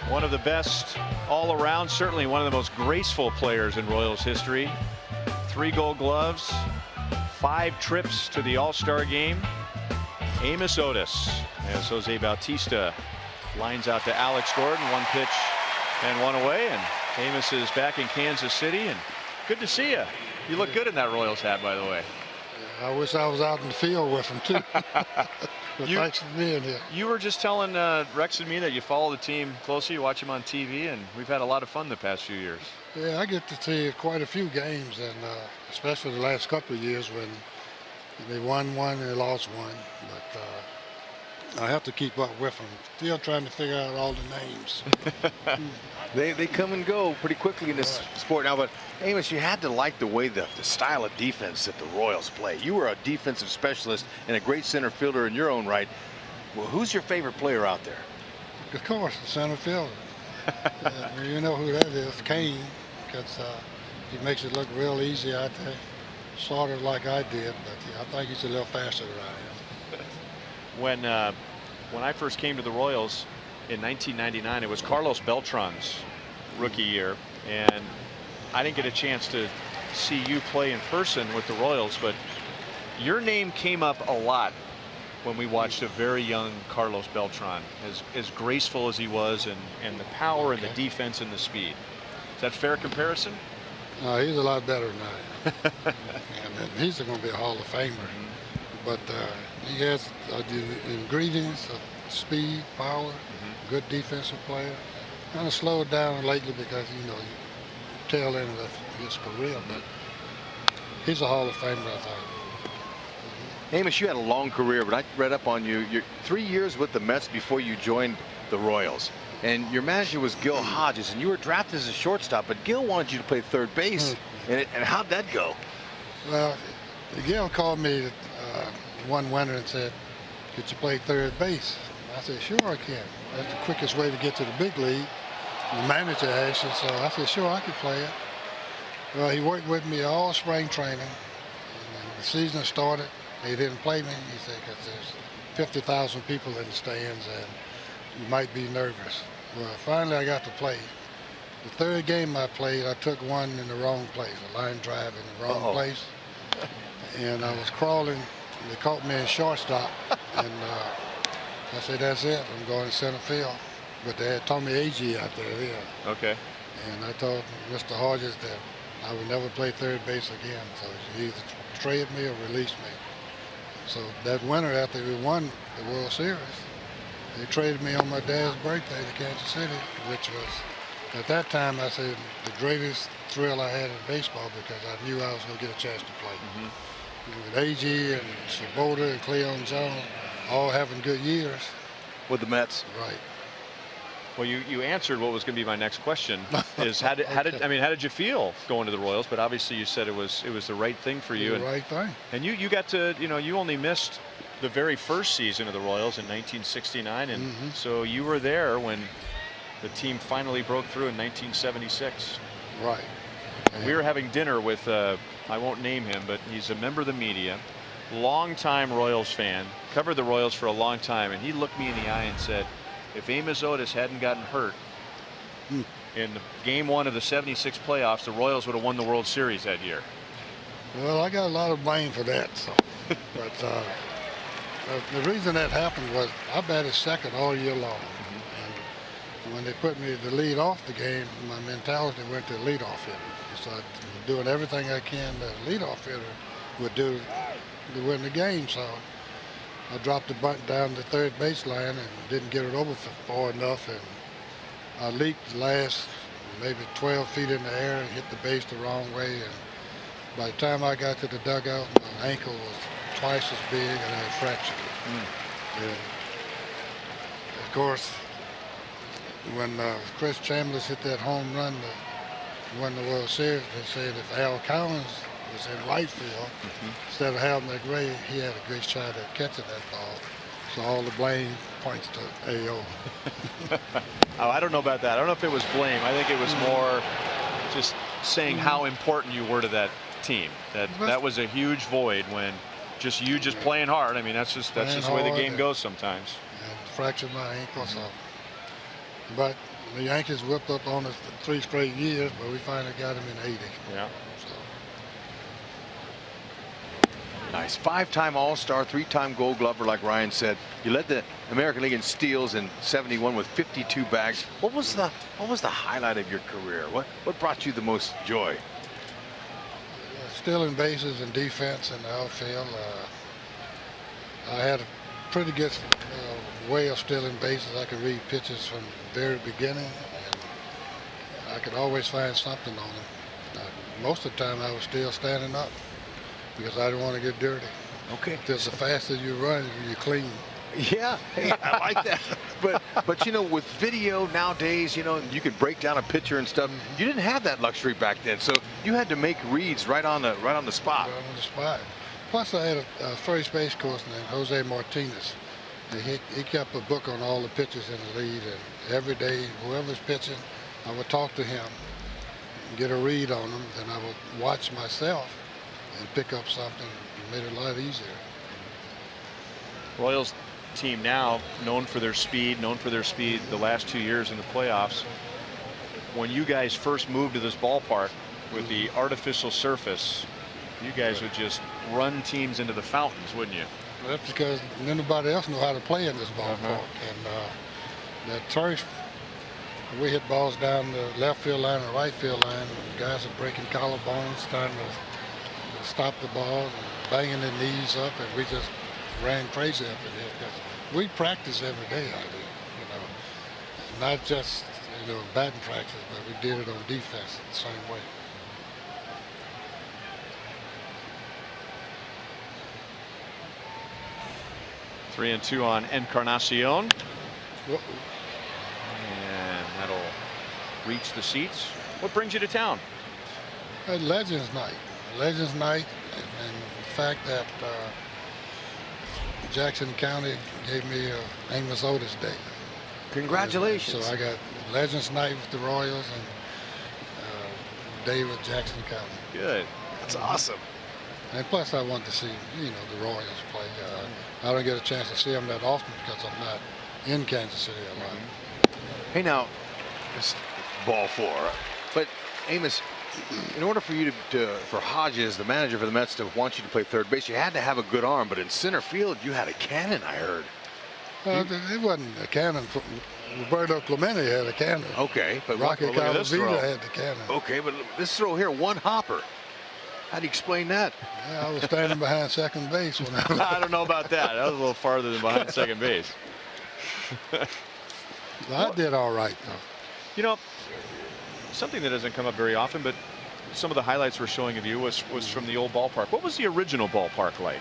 One of the best all around, certainly one of the most graceful players in Royals history. 3 Gold Gloves, 5 trips to the All-Star game. Amos Otis, as Jose Bautista lines out to Alex Gordon. 1 pitch and 1 away, and Amos is back in Kansas City, and good to see you. You look good in that Royals hat, by the way. I wish I was out in the field with him too. But thanks for being here. You were just telling Rex and me that you follow the team closely, you watch them on TV, and we've had a lot of fun the past few years. Yeah, I get to see quite a few games, and especially the last couple of years when they won 1 and they lost 1. But I have to keep up with them. Still trying to figure out all the names. They come and go pretty quickly in this sport now. But Amos, you had to like the way the style of defense that the Royals play. You were a defensive specialist and a great center fielder in your own right. Well, who's your favorite player out there? Of course, the center fielder. You know who that is, Kane, because he makes it look real easy out there, sort of like I did, but I think he's a little faster than I am. When I first came to the Royals in 1999, it was Carlos Beltran's rookie year, and I didn't get a chance to see you play in person with the Royals, but your name came up a lot when we watched a very young Carlos Beltran, as graceful as he was, and the power and the defense and the speed. Is that a fair comparison? No, he's a lot better than I. And he's going to be a Hall of Famer. But he has the ingredients of speed, power, good defensive player. Kind of slowed down lately because, you know, tail end of his career, but he's a Hall of Famer, I think. Amos, you had a long career, but I read up on you. You're 3 years with the Mets before you joined the Royals. And your manager was Gil Hodges, and you were drafted as a shortstop, but Gil wanted you to play third base. And how'd that go? Well, Gil called me one winter and said, could you play third base? I said, sure I can. That's the quickest way to get to the big league. The manager asked you, so I said, sure, I could play it. Well, he worked with me all spring training. And when the season started, he didn't play me. He said, because there's 50,000 people in the stands and you might be nervous. Well, finally I got to play. The third game I played, I took one in the wrong place, a line drive in the wrong place. And I was crawling. They caught me in shortstop. And I said, that's it. I'm going to center field. But they had Tommy Agee out there. Yeah. Okay. And I told Mr. Hodges that I would never play third base again. So he either trade me or release me. So that winter after we won the World Series, they traded me on my dad's birthday to Kansas City, which was, at that time, I said, the greatest thrill I had in baseball because I knew I was going to get a chance to play. With Agee and Swoboda and Cleon Jones all having good years. With the Mets. Right. Well, you answered what was going to be my next question. Is how did you feel going to the Royals? But obviously you said it was the right thing for you. The right thing. And you got to, you only missed the very first season of the Royals in 1969, and so you were there when the team finally broke through in 1976. Right. And we were having dinner with I won't name him, but he's a member of the media, longtime Royals fan, covered the Royals for a long time, and he looked me in the eye and said, if Amos Otis hadn't gotten hurt in game 1 of the '76 playoffs, the Royals would have won the World Series that year. Well, I got a lot of blame for that. So. But the reason that happened was I batted second all year long. And when they put me to lead off the game, my mentality went to leadoff hitter. So I was doing everything I can that a leadoff hitter would do to win the game. So I dropped the bunt down the third baseline and didn't get it over far enough, and I leaped the last maybe 12 feet in the air and hit the base the wrong way, and by the time I got to the dugout, my ankle was twice as big and I had fractured it. And of course, when Chris Chambliss hit that home run to win the World Series, they said if Al Collins was in right field, instead of Hal McRae, he had a great shot at catching that ball. So all the blame points to A.O. Oh, I don't know about that. I don't know if it was blame. I think it was more just saying how important you were to that team. That was a huge void when you just playing hard. I mean, that's just the way the game goes sometimes. And fractured my ankle, so But the Yankees whipped up on us for 3 straight years, but we finally got him in '80. Yeah. So. Nice. 5-time All-Star, 3-time Gold Glover, like Ryan said. You led the American League in steals in '71 with 52 bags. What was the highlight of your career? What brought you the most joy? Stealing bases and defense in the outfield. I had a pretty good way of stealing bases. I could read pitches from the very beginning, and I could always find something on them. Most of the time, I was still standing up because I didn't want to get dirty. Okay. Because the faster you run, you clean. Yeah, hey, I like that. But you know, with video nowadays, you know, you can break down a pitcher and stuff. You didn't have that luxury back then, so you had to make reads right on the spot. Right on the spot. Plus, I had a first base coach named Jose Martinez. And he kept a book on all the pitchers in the league, and every day, whoever's pitching, I would talk to him, get a read on them, then I would watch myself and pick up something. It made it a lot easier. Royals team now known for their speed the last 2 years in the playoffs. When you guys first moved to this ballpark with the artificial surface, you guys would just run teams into the fountains, wouldn't you? That's because nobody else knew how to play in this ballpark. And that turf, we hit balls down the left field line and right field line. And guys are breaking collarbones, trying to stop the ball, and banging their knees up, and we just ran crazy up in here. Because we practice every day out here, not just batting practice, but we did it on defense the same way. Three and two on Encarnacion. Uh-oh. And that'll reach the seats. What brings you to town? Legends Night. Legends Night, and the fact that Jackson County gave me Amos Otis Day. Congratulations. So I got Legends Night with the Royals and day with Jackson County. Good. That's awesome. And plus, I want to see, the Royals play. I don't get a chance to see them that often because I'm not in Kansas City a lot. Hey, now, it's ball 4, but Amos, in order for you for Hodges, the manager for the Mets, to want you to play third base, you had to have a good arm. But in center field, you had a cannon, I heard. It wasn't a cannon. Roberto Clemente had a cannon. Okay, but Rocky Calavita had the cannon. Okay, but this throw here, one hopper. How do you explain that? Yeah, I was standing behind second base when I don't know about that. That was a little farther than behind second base. I did all right, though. Something that doesn't come up very often, but some of the highlights we're showing of you was from the old ballpark. What was the original ballpark like?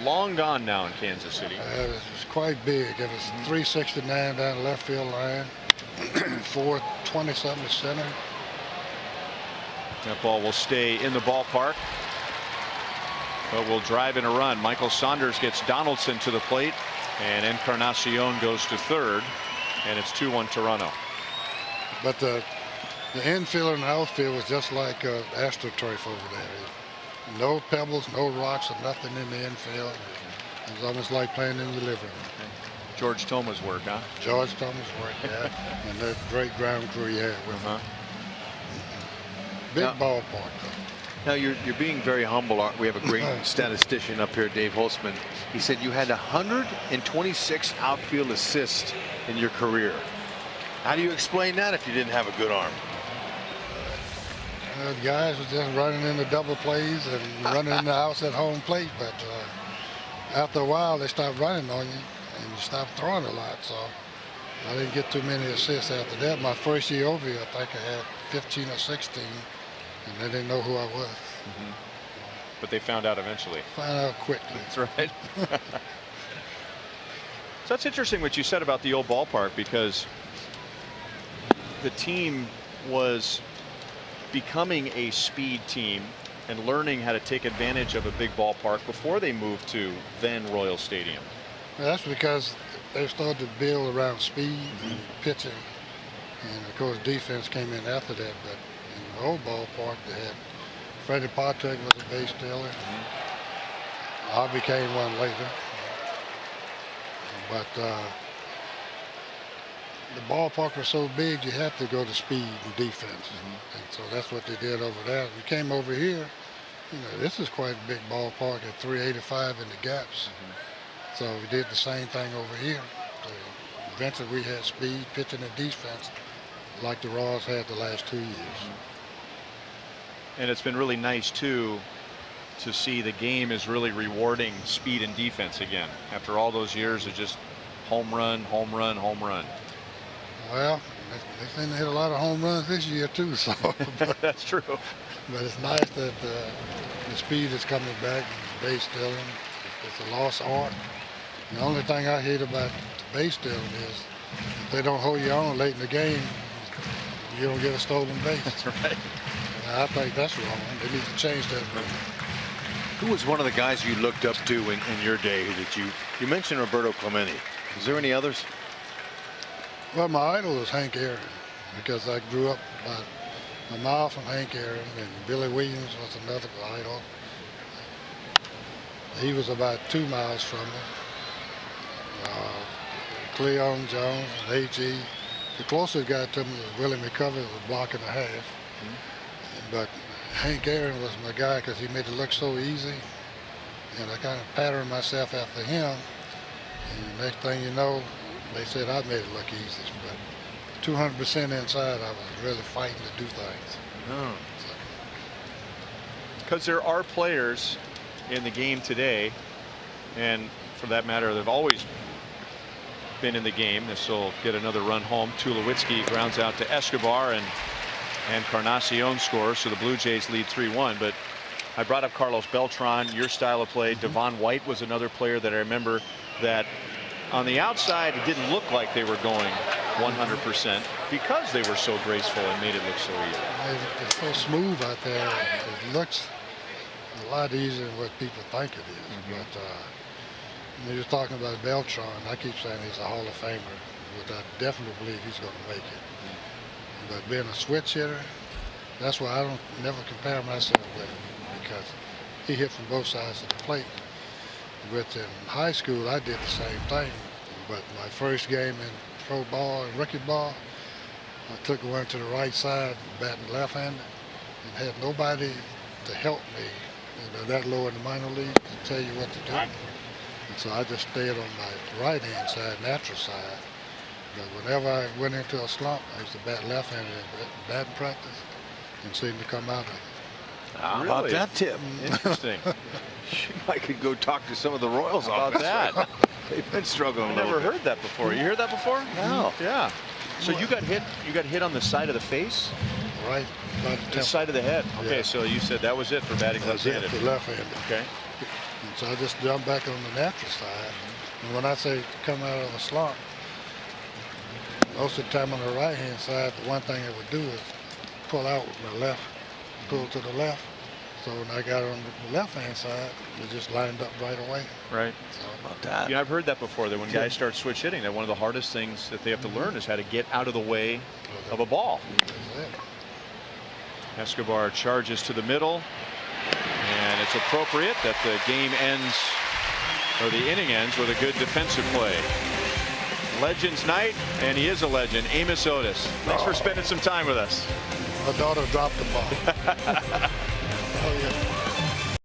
Long gone now in Kansas City. It was quite big. It was 369 down the left field line, 420-something to center. That ball will stay in the ballpark, but will drive in a run. Michael Saunders gets Donaldson to the plate, and Encarnacion goes to third, and it's 2-1 Toronto. But the infield and the outfield was just like AstroTurf over there. No pebbles, no rocks, or nothing in the infield. It was almost like playing in the living room. George Thomas' work, huh? George Thomas' work, yeah. And that great ground crew he had with him. Big ballpark, though. Now, you're being very humble. We have a great statistician up here, Dave Holtzman. He said you had 126 outfield assists in your career. How do you explain that if you didn't have a good arm? The guys were just running into double plays and running in the house at home plate, but after a while they stopped running on you and you stopped throwing a lot. So I didn't get too many assists after that. My first year over here, I think I had 15 or 16, and they didn't know who I was. But they found out eventually. Found out quickly. That's right. So that's interesting what you said about the old ballpark, because the team was becoming a speed team and learning how to take advantage of a big ballpark before they moved to then Royal Stadium. Well, that's because they started to build around speed and pitching, and of course defense came in after that. But in the old ballpark, they had Freddie Patek was a base stealer. I became one later. But the ballpark was so big, you had to go to speed and defense. And so that's what they did over there. We came over here, you know, this is quite a big ballpark at 385 in the gaps. So we did the same thing over here. So eventually we had speed, pitching, and defense like the Royals had the last 2 years. And it's been really nice too to see the game is really rewarding speed and defense again after all those years of just home run, home run, home run. Well, they seem to hit a lot of home runs this year too. So that's true. But it's nice that the speed is coming back and base stealing. It's a lost art. The only thing I hate about base stealing is if they don't hold you on late in the game, you don't get a stolen base. That's right. And I think that's wrong. They need to change that rule. Who was one of the guys you looked up to in your day that you mentioned Roberto Clemente? Is there any others? Well, my idol was Hank Aaron because I grew up about a mile from Hank Aaron, and Billy Williams was another idol. He was about 2 miles from me. Cleon Jones and A.G. The closest guy to me was Willie McCovey, was a block and a half. But Hank Aaron was my guy because he made it look so easy, and I kind of patterned myself after him. And the next thing you know, they said I made it look easy, but 200% inside, I was really fighting to do things. Because there are players in the game today, and for that matter, they've always been in the game. This will get another run home. Tulowitzki grounds out to Escobar, and Encarnacion scores, so the Blue Jays lead 3-1. But I brought up Carlos Beltran, your style of play. Devon White was another player that I remember that on the outside it didn't look like they were going 100% because they were so graceful and made it look so easy. It's so smooth out there. It looks a lot easier than what people think it is. But when you're talking about Beltran, I keep saying he's a Hall of Famer, which I definitely believe he's going to make it. But being a switch hitter, that's why I don't never compare myself with him, because he hit from both sides of the plate. But in high school, I did the same thing. But my first game in pro ball and rookie ball, I took one to the right side, batting left-handed, and had nobody to help me, you know, that low in the minor league, to tell you what to do. And so I just stayed on my right-hand side, natural side. But whenever I went into a slump, I used to bat left-handed in batting practice and seemed to come out of it. How about that tip? Interesting. I could go talk to some of the Royals about that. They've been struggling. I never heard that before. You heard that before? No. Yeah. So you got hit. You got hit on the side of the face. Right. The side of the head. Okay. Yeah. So you said that was it for batting left-handed. For left-handed. Okay. And so I just jumped back on the natural side. And when I say come out of a slump, most of the time on the right-hand side, the one thing I would do is pull out with my left, pull to the left. So when I got on the left-hand side, it just lined up right away. Right. So about that. You know, I've heard that before, that when guys start switch hitting, that one of the hardest things that they have to learn is how to get out of the way of a ball. Escobar charges to the middle, and it's appropriate that the game ends, or the inning ends, with a good defensive play. Legends night, and he is a legend. Amos Otis, thanks for spending some time with us. My daughter dropped the ball.